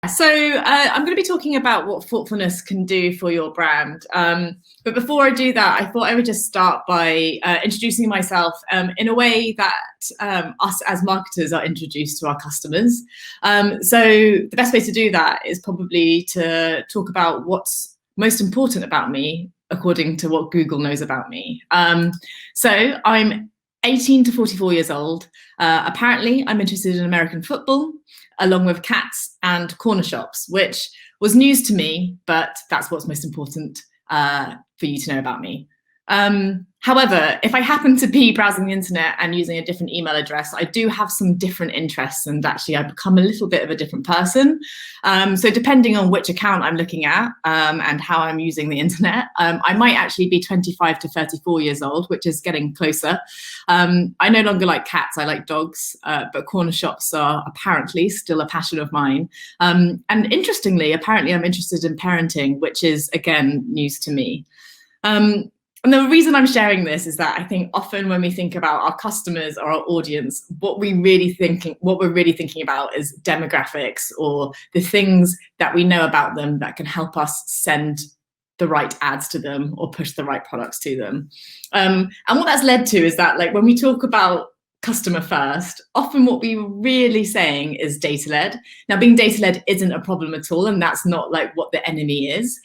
I'm going to be talking about what thoughtfulness can do for your brand. But before I do that, I thought I would just start by introducing myself in a way that us as marketers are introduced to our customers. So the best way to do that is probably to talk about what's most important about me, according to what Google knows about me. So I'm 18 to 44 years old. Apparently, I'm interested in American football, along with cats and corner shops, which was news to me, but that's what's most important for you to know about me. However, if I happen to be browsing the internet and using a different email address, I do have some different interests, and actually I become a little bit of a different person. So depending on which account I'm looking at and how I'm using the internet, I might actually be 25 to 34 years old, which is getting closer. I no longer like cats, I like dogs, but corner shops are apparently still a passion of mine. And interestingly, apparently I'm interested in parenting, which is, again, news to me. And the reason I'm sharing this is that I think often when we think about our customers or our audience, what we're really thinking about is demographics or the things that we know about them that can help us send the right ads to them or push the right products to them. And what that's led to is that, like, when we talk about customer first, often what we're really saying is data-led. Now, being data-led isn't a problem at all, and that's not like what the enemy is.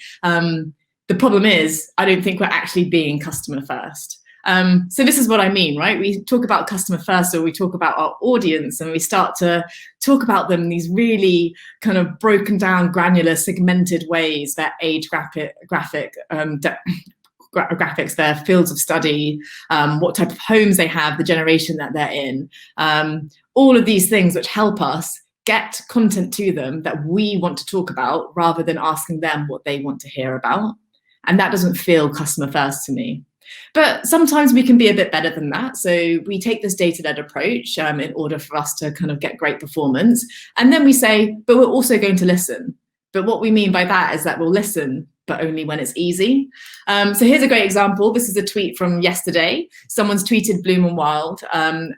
The problem is, I don't think we're actually being customer first. So this is what I mean, right? We talk about customer first, or we talk about our audience, and we start to talk about them in these really kind of broken down, granular, segmented ways, their age graphics, their fields of study, what type of homes they have, the generation that they're in, all of these things which help us get content to them that we want to talk about rather than asking them what they want to hear about. And that doesn't feel customer first to me. But sometimes we can be a bit better than that. So we take this data-led approach in order for us to kind of get great performance. And then we say, but we're also going to listen. But what we mean by that is that we'll listen, but only when it's easy. So here's a great example. This is a tweet from yesterday. Someone's tweeted Bloom and Wild, and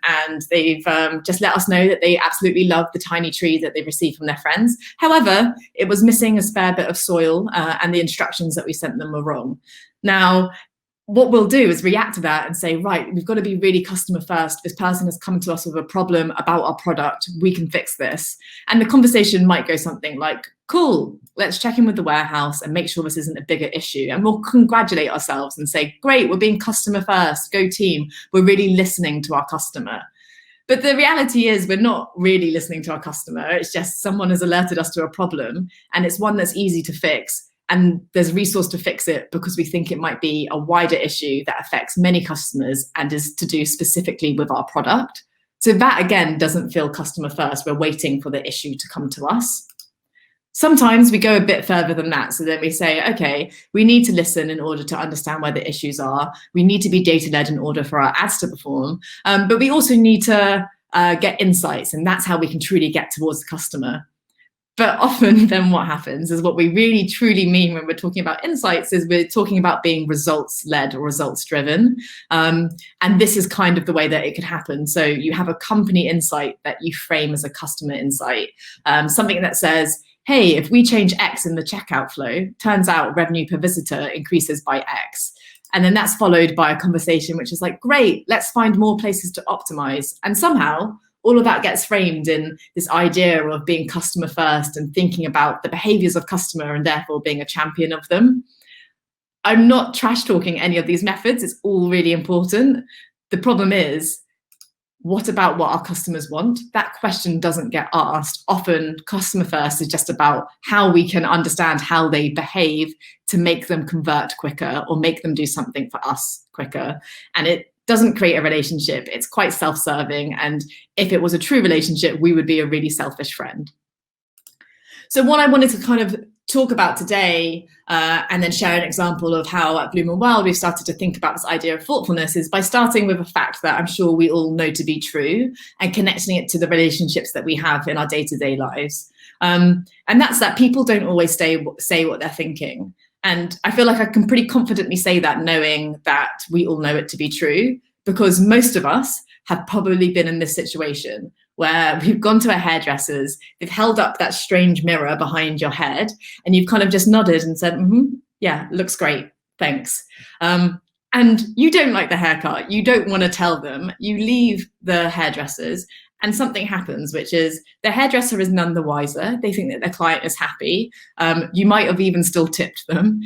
they've just let us know that they absolutely love the tiny tree that they've received from their friends. However, it was missing a spare bit of soil, and the instructions that we sent them were wrong. Now, what we'll do is react to that and say, right, we've got to be really customer first. This person has come to us with a problem about our product. We can fix this. And the conversation might go something like, cool, let's check in with the warehouse and make sure this isn't a bigger issue. And we'll congratulate ourselves and say, great, we're being customer first, go team. We're really listening to our customer. But the reality is we're not really listening to our customer. It's just someone has alerted us to a problem, and it's one that's easy to fix. And there's resource to fix it because we think it might be a wider issue that affects many customers and is to do specifically with our product. So that, again, doesn't feel customer first. We're waiting for the issue to come to us. Sometimes we go a bit further than that. So then we say, okay, we need to listen in order to understand where the issues are. We need to be data-led in order for our ads to perform. But we also need to get insights, and that's how we can truly get towards the customer. But often then what happens is what we really truly mean when we're talking about insights is we're talking about being results-led or results-driven. And this is kind of the way that it could happen. So you have a company insight that you frame as a customer insight, something that says, hey, if we change X in the checkout flow, turns out revenue per visitor increases by X. And then that's followed by a conversation which is like, great, let's find more places to optimize. And somehow, all of that gets framed in this idea of being customer first and thinking about the behaviors of customer and therefore being a champion of them. I'm not trash talking any of these methods. It's all really important. The problem is, what about what our customers want? That question doesn't get asked. Often customer first is just about how we can understand how they behave to make them convert quicker or make them do something for us quicker. And it doesn't create a relationship. It's quite self-serving. And if it was a true relationship, we would be a really selfish friend. So what I wanted to kind of talk about today and then share an example of how at Bloom and Wild we've started to think about this idea of thoughtfulness is by starting with a fact that I'm sure we all know to be true and connecting it to the relationships that we have in our day-to-day lives. And that's that people don't always say what they're thinking. And I feel like I can pretty confidently say that, knowing that we all know it to be true, because most of us have probably been in this situation where we've gone to a hairdresser's, they've held up that strange mirror behind your head, and you've kind of just nodded and said, yeah, looks great, thanks. And you don't like the haircut, you don't want to tell them, you leave the hairdressers, and something happens, which is the hairdresser is none the wiser. They think that their client is happy. You might have even still tipped them.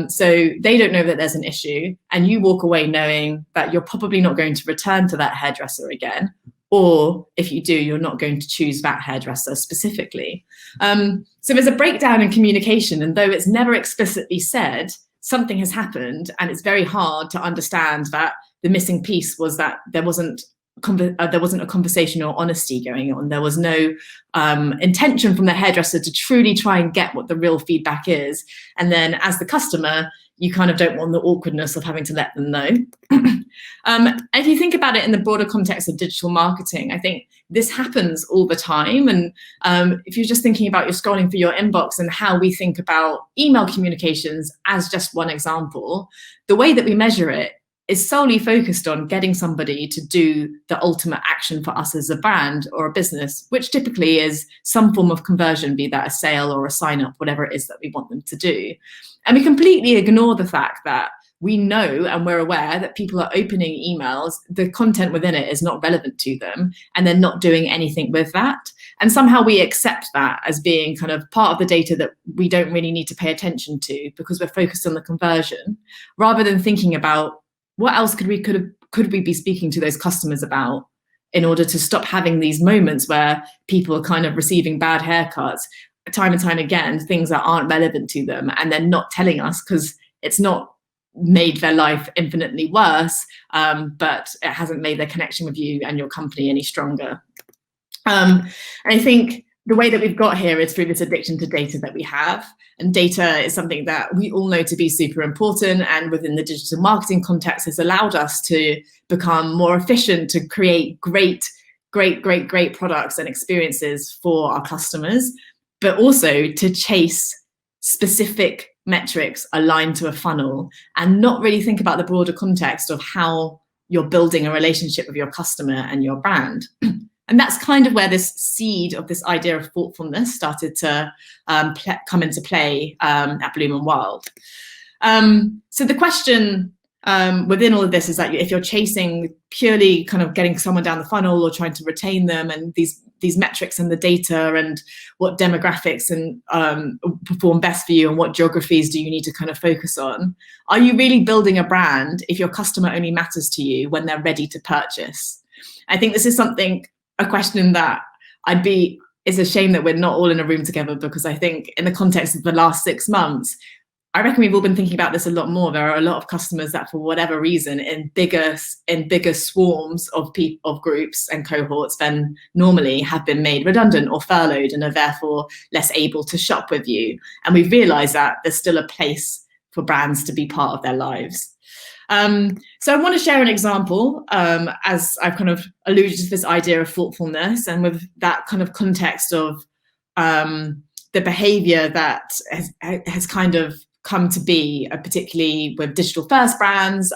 So they don't know that there's an issue. And you walk away knowing that you're probably not going to return to that hairdresser again. Or if you do, you're not going to choose that hairdresser specifically. So there's a breakdown in communication. And though it's never explicitly said, something has happened. And it's very hard to understand that the missing piece was that there wasn't a conversation or honesty going on. There was no intention from the hairdresser to truly try and get what the real feedback is. And then as the customer, you kind of don't want the awkwardness of having to let them know. If you think about it in the broader context of digital marketing, I think this happens all the time. And if you're just thinking about you're scrolling through your inbox and how we think about email communications as just one example, the way that we measure it is solely focused on getting somebody to do the ultimate action for us as a brand or a business, which typically is some form of conversion, be that a sale or a sign up, whatever it is that we want them to do. And we completely ignore the fact that we know and we're aware that people are opening emails, the content within it is not relevant to them, and they're not doing anything with that. And somehow we accept that as being kind of part of the data that we don't really need to pay attention to because we're focused on the conversion, rather than thinking about what else could we be speaking to those customers about in order to stop having these moments where people are kind of receiving bad haircuts time and time again, things that aren't relevant to them, and they're not telling us because it's not made their life infinitely worse, but it hasn't made their connection with you and your company any stronger. And I think the way that we've got here is through this addiction to data that we have. And data is something that we all know to be super important, and within the digital marketing context has allowed us to become more efficient, to create great products and experiences for our customers, but also to chase specific metrics aligned to a funnel and not really think about the broader context of how you're building a relationship with your customer and your brand. And that's kind of where this seed of this idea of thoughtfulness started to come into play at Bloom and Wild. So the question within all of this is that if you're chasing purely kind of getting someone down the funnel or trying to retain them, and these metrics and the data and what demographics and perform best for you and what geographies do you need to kind of focus on, are you really building a brand if your customer only matters to you when they're ready to purchase? I think this is a question that it's a shame that we're not all in a room together, because I think in the context of the last 6 months, I reckon we've all been thinking about this a lot more. There are a lot of customers that, for whatever reason, in bigger swarms of groups and cohorts than normally, have been made redundant or furloughed and are therefore less able to shop with you. And we've realised that there's still a place for brands to be part of their lives. So I want to share an example, as I've kind of alluded to this idea of thoughtfulness, and with that kind of context of the behaviour that has kind of come to be, particularly with digital first brands,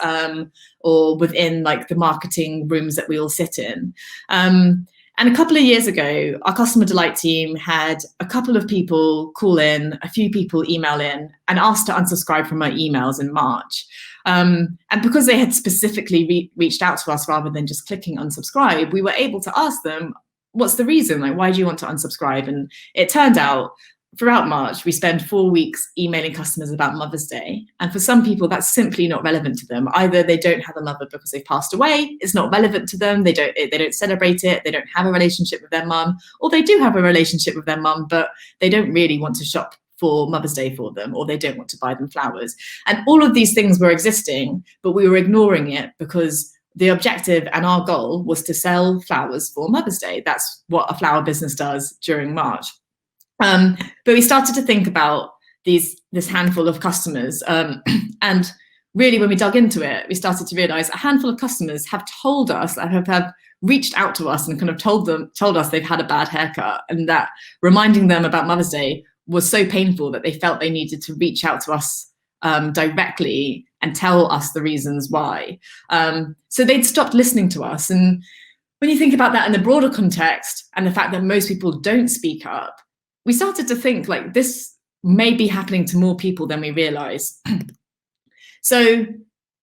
or within like the marketing rooms that we all sit in. And a couple of years ago, our customer delight team had a couple of people call in, a few people email in and ask to unsubscribe from our emails in March. And because they had specifically reached out to us rather than just clicking unsubscribe, we were able to ask them, what's the reason? Like, why do you want to unsubscribe? And it turned out throughout March, we spend 4 weeks emailing customers about Mother's Day. And for some people, that's simply not relevant to them. Either they don't have a mother because they've passed away, it's not relevant to them, they don't celebrate it, they don't have a relationship with their mum, or they do have a relationship with their mum, but they don't really want to shop for Mother's Day for them, or they don't want to buy them flowers. And all of these things were existing, but we were ignoring it because the objective and our goal was to sell flowers for Mother's Day. That's what a flower business does during March. But we started to think about this handful of customers, and really when we dug into it, we started to realize a handful of customers have told us, have reached out to us and kind of told us they've had a bad haircut, and that reminding them about Mother's Day was so painful that they felt they needed to reach out to us directly and tell us the reasons why. So they'd stopped listening to us. And when you think about that in the broader context and the fact that most people don't speak up, we started to think like this may be happening to more people than we realize. So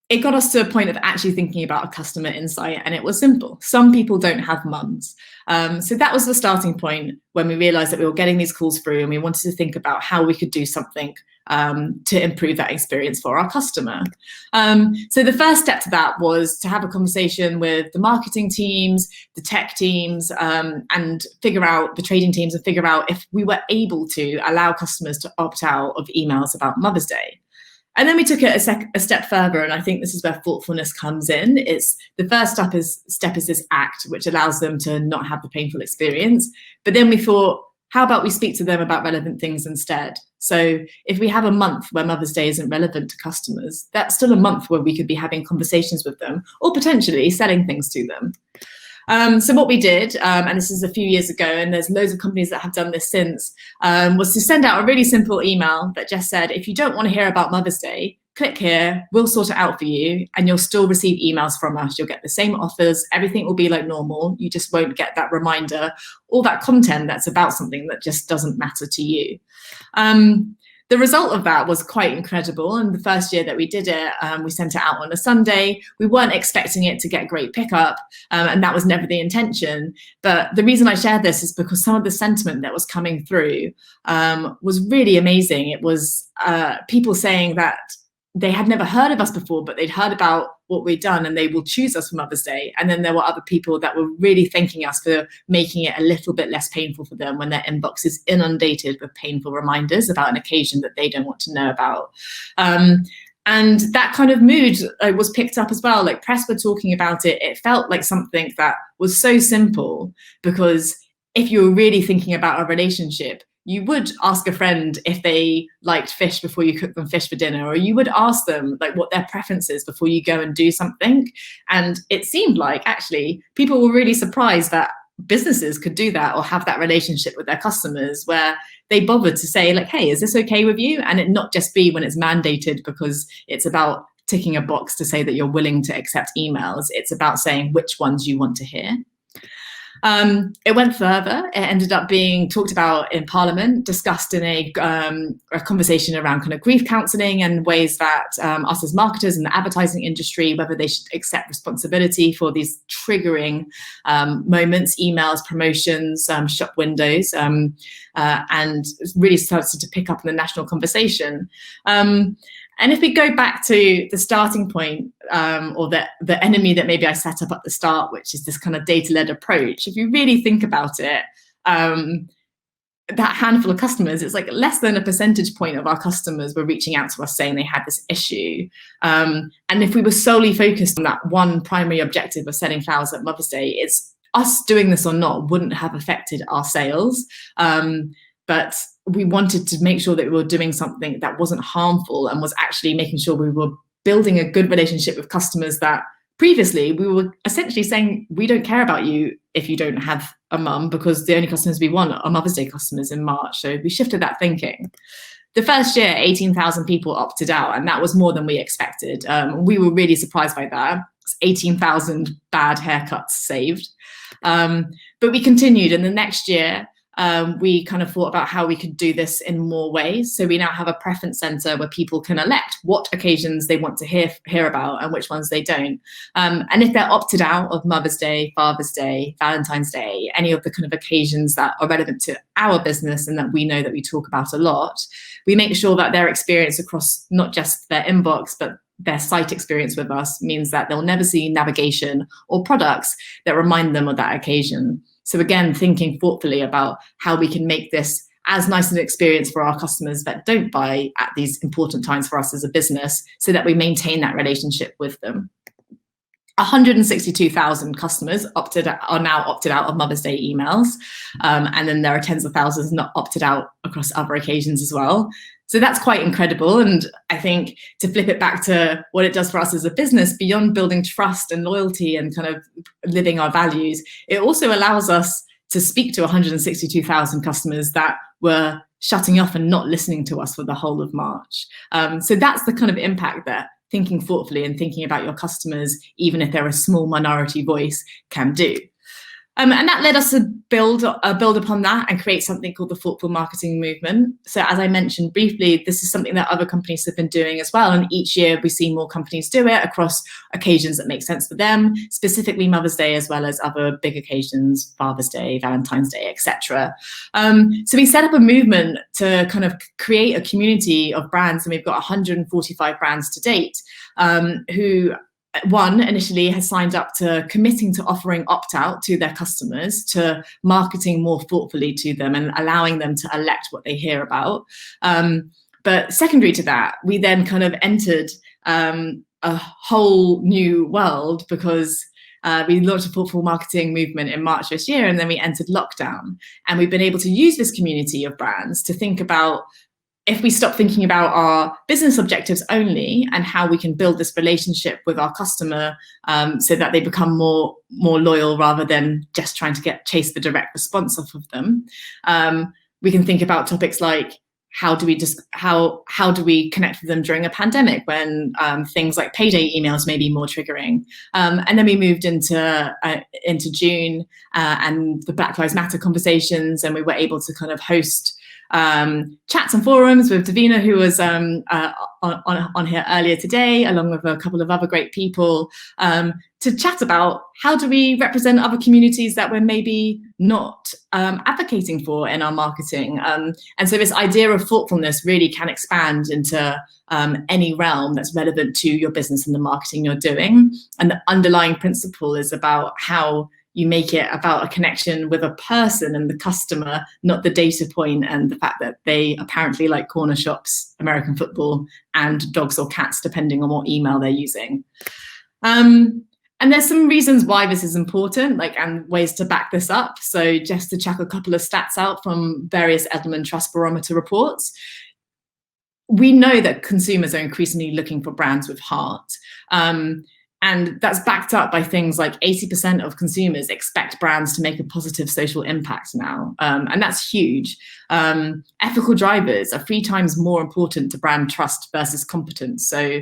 it got us to a point of actually thinking about a customer insight, and it was simple. Some people don't have mums. So that was the starting point when we realized that we were getting these calls through, and we wanted to think about how we could do something to improve that experience for our customer. So the first step to that was to have a conversation with the marketing teams, the tech teams, and figure out the trading teams and figure out if we were able to allow customers to opt out of emails about Mother's Day. And then we took it a step further, and I think this is where thoughtfulness comes in. It's the first step is this act, which allows them to not have the painful experience. But then we thought, how about we speak to them about relevant things instead? So if we have a month where Mother's Day isn't relevant to customers, that's still a month where we could be having conversations with them or potentially selling things to them. So what we did, and this is a few years ago, and there's loads of companies that have done this since, was to send out a really simple email that just said, if you don't want to hear about Mother's Day, click here, we'll sort it out for you, and you'll still receive emails from us. You'll get the same offers, everything will be like normal. You just won't get that reminder or that content that's about something that just doesn't matter to you. The result of that was quite incredible. And the first year that we did it, we sent it out on a Sunday. We weren't expecting it to get great pickup, and that was never the intention. But the reason I share this is because some of the sentiment that was coming through was really amazing. It was people saying that they had never heard of us before, but they'd heard about what we'd done and they will choose us for Mother's Day. And then there were other people that were really thanking us for making it a little bit less painful for them when their inbox is inundated with painful reminders about an occasion that they don't want to know about. And that kind of mood was picked up as well. Like press were talking about it. It felt like something that was so simple, because if you were really thinking about a relationship, you would ask a friend if they liked fish before you cook them fish for dinner, or you would ask them like what their preference is before you go and do something. And it seemed like actually people were really surprised that businesses could do that or have that relationship with their customers where they bothered to say like, hey, is this okay with you? And it not just be when it's mandated because it's about ticking a box to say that you're willing to accept emails. It's about saying which ones you want to hear. It went further. It ended up being talked about in Parliament, discussed in a conversation around kind of grief counselling and ways that us as marketers in the advertising industry, whether they should accept responsibility for these triggering moments, emails, promotions, shop windows, and really started to pick up in the national conversation. And if we go back to the starting point, or the enemy that maybe I set up at the start, which is this kind of data-led approach, if you really think about it, that handful of customers, it's like less than a percentage point of our customers were reaching out to us saying they had this issue. And if we were solely focused on that one primary objective of selling flowers at Mother's Day, it's us doing this or not wouldn't have affected our sales. But we wanted to make sure that we were doing something that wasn't harmful and was actually making sure we were building a good relationship with customers that previously we were essentially saying, we don't care about you if you don't have a mum, because the only customers we want are Mother's Day customers in March. So we shifted that thinking. The first year, 18,000 people opted out, and that was more than we expected. We were really surprised by that. 18,000 bad haircuts saved. But we continued, and the next year, we kind of thought about how we could do this in more ways. So we now have a preference center where people can elect what occasions they want to hear about and which ones they don't. And if they're opted out of Mother's Day, Father's Day, Valentine's Day, any of the kind of occasions that are relevant to our business and that we know that we talk about a lot, we make sure that their experience across not just their inbox, but their site experience with us means that they'll never see navigation or products that remind them of that occasion. So again, thinking thoughtfully about how we can make this as nice an experience for our customers that don't buy at these important times for us as a business, so that we maintain that relationship with them. 162,000 customers are now opted out of Mother's Day emails. And then there are tens of thousands not opted out across other occasions as well. So that's quite incredible. And I think to flip it back to what it does for us as a business, beyond building trust and loyalty and kind of living our values, it also allows us to speak to 162,000 customers that were shutting off and not listening to us for the whole of March. So that's the kind of impact that thinking thoughtfully and thinking about your customers, even if they're a small minority voice, can do. And that led us to build upon that and create something called the Thoughtful Marketing Movement. So as I mentioned briefly, this is something that other companies have been doing as well. And each year we see more companies do it across occasions that make sense for them, specifically Mother's Day, as well as other big occasions, Father's Day, Valentine's Day, etc. So we set up a movement to kind of create a community of brands, and we've got 145 brands to date, who one initially has signed up to committing to offering opt-out to their customers, to marketing more thoughtfully to them and allowing them to elect what they hear about. But secondary to that, we then kind of entered a whole new world, because we launched a thoughtful marketing movement in March this year, and then we entered lockdown. And we've been able to use this community of brands to think about, if we stop thinking about our business objectives only and how we can build this relationship with our customer, so that they become more loyal rather than just trying to chase the direct response off of them. We can think about topics like, how do we connect with them during a pandemic when things like payday emails may be more triggering? And then we moved into June and the Black Lives Matter conversations, and we were able to kind of host chats and forums with Davina, who was on here earlier today, along with a couple of other great people, to chat about how do we represent other communities that we're maybe not advocating for in our marketing. And so this idea of thoughtfulness really can expand into any realm that's relevant to your business and the marketing you're doing. And the underlying principle is about how you make it about a connection with a person and the customer, not the data point and the fact that they apparently like corner shops, American football, and dogs or cats, depending on what email they're using. And there's some reasons why this is important, and ways to back this up. So just to check a couple of stats out from various Edelman Trust Barometer reports, we know that consumers are increasingly looking for brands with heart. And that's backed up by things like 80% of consumers expect brands to make a positive social impact now. And that's huge. Ethical drivers are 3 times more important to brand trust versus competence. So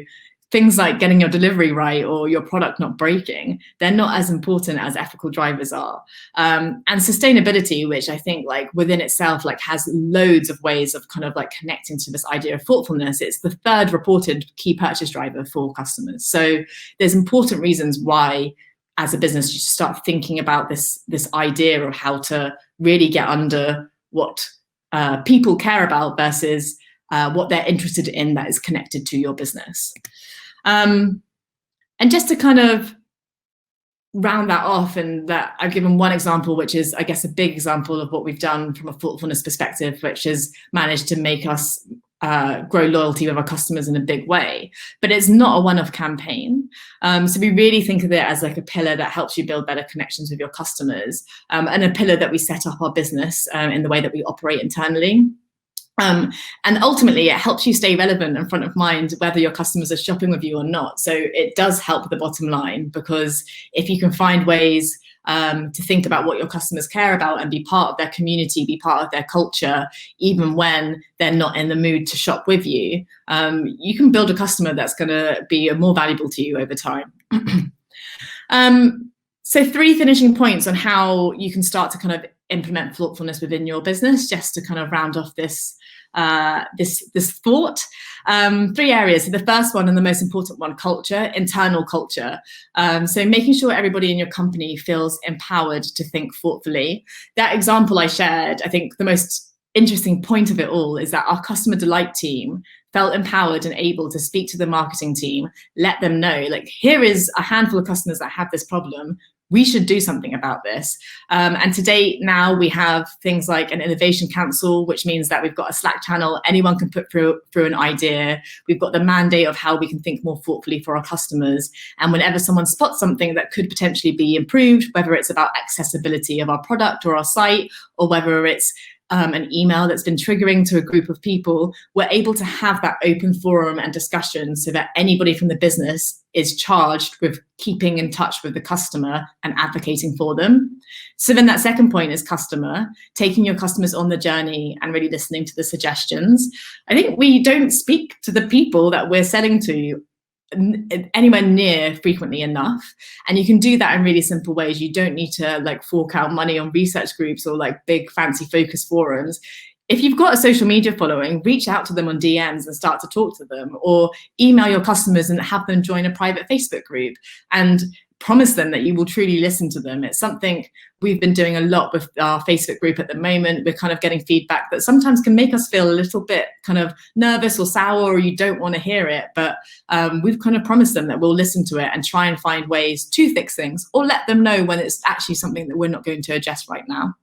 things like getting your delivery right or your product not breaking, they're not as important as ethical drivers are. And sustainability, which I think within itself has loads of ways of kind of connecting to this idea of thoughtfulness. It's the 3rd reported key purchase driver for customers. So there's important reasons why, as a business, you start thinking about this idea of how to really get under what people care about versus what they're interested in that is connected to your business. And just to kind of round that off, and that I've given one example, which is, I guess, a big example of what we've done from a thoughtfulness perspective, which has managed to make us grow loyalty with our customers in a big way. But it's not a one-off campaign. So we really think of it as a pillar that helps you build better connections with your customers, and a pillar that we set up our business in the way that we operate internally. And ultimately, it helps you stay relevant and front of mind, whether your customers are shopping with you or not. So it does help the bottom line, because if you can find ways to think about what your customers care about and be part of their community, be part of their culture, even when they're not in the mood to shop with you, you can build a customer that's going to be more valuable to you over time. So 3 finishing points on how you can start to kind of implement thoughtfulness within your business, just to kind of round off this thought. 3 areas. So the first one, and the most important one, culture, internal culture. So making sure everybody in your company feels empowered to think thoughtfully. That example I shared, I think the most interesting point of it all is that our customer delight team felt empowered and able to speak to the marketing team, let them know, here is a handful of customers that have this problem. We should do something about this. And to date now, we have things like an innovation council, which means that we've got a Slack channel. Anyone can put through an idea. We've got the mandate of how we can think more thoughtfully for our customers. And whenever someone spots something that could potentially be improved, whether it's about accessibility of our product or our site, or whether it's an email that's been triggering to a group of people, we're able to have that open forum and discussion so that anybody from the business is charged with keeping in touch with the customer and advocating for them. So then that second point is customer, taking your customers on the journey and really listening to the suggestions. I think we don't speak to the people that we're selling to anywhere near frequently enough. And you can do that in really simple ways. You don't need to like fork out money on research groups or like big fancy focus forums. If you've got a social media following, reach out to them on DMs and start to talk to them, or email your customers and have them join a private Facebook group and promise them that you will truly listen to them. It's something we've been doing a lot with our Facebook group at the moment. We're kind of getting feedback that sometimes can make us feel a little bit kind of nervous or sour, or you don't want to hear it. But we've kind of promised them that we'll listen to it and try and find ways to fix things, or let them know when it's actually something that we're not going to adjust right now.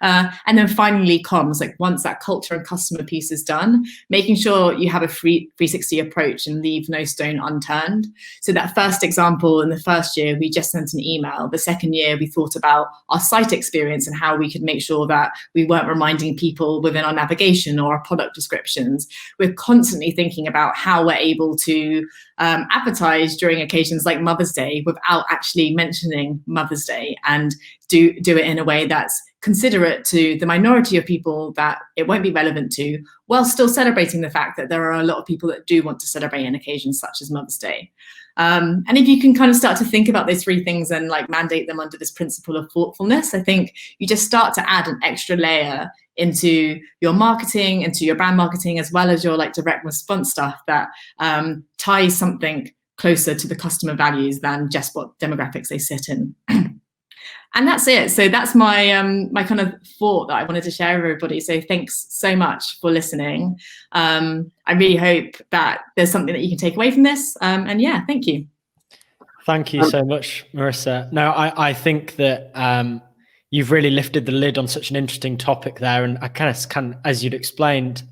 And then finally, comms, like once that culture and customer piece is done, making sure you have a 360 approach and leave no stone unturned. So that first example, in the first year, we just sent an email. The second year, we thought about our site experience and how we could make sure that we weren't reminding people within our navigation or our product descriptions. We're constantly thinking about how we're able to advertise during occasions like Mother's Day without actually mentioning Mother's Day, and do it in a way that's considerate to the minority of people that it won't be relevant to, while still celebrating the fact that there are a lot of people that do want to celebrate an occasion such as Mother's Day. And if you can kind of start to think about those three things and like mandate them under this principle of thoughtfulness, I think you just start to add an extra layer into your marketing, into your brand marketing, as well as your like direct response stuff that ties something closer to the customer values than just what demographics they sit in. And that's it. So that's my my kind of thought that I wanted to share with everybody. So thanks so much for listening. I really hope that there's something that you can take away from this. And yeah, thank you. Thank you so much, Marisa. No, I think that you've really lifted the lid on such an interesting topic there. And I kind of, as you'd explained,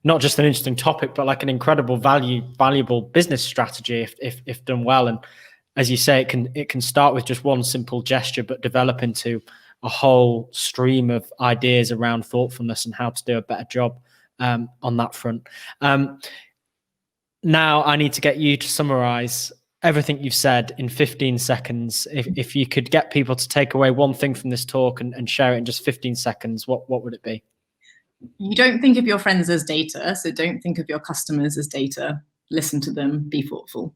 not just an interesting topic, but like an incredible valuable business strategy if done well. And as you say, it can start with just one simple gesture, but develop into a whole stream of ideas around thoughtfulness and how to do a better job on that front. Now I need to get you to summarize everything you've said in 15 seconds. If you could get people to take away one thing from this talk and share it in just 15 seconds, what would it be? You don't think of your friends as data, so don't think of your customers as data. Listen to them, be thoughtful.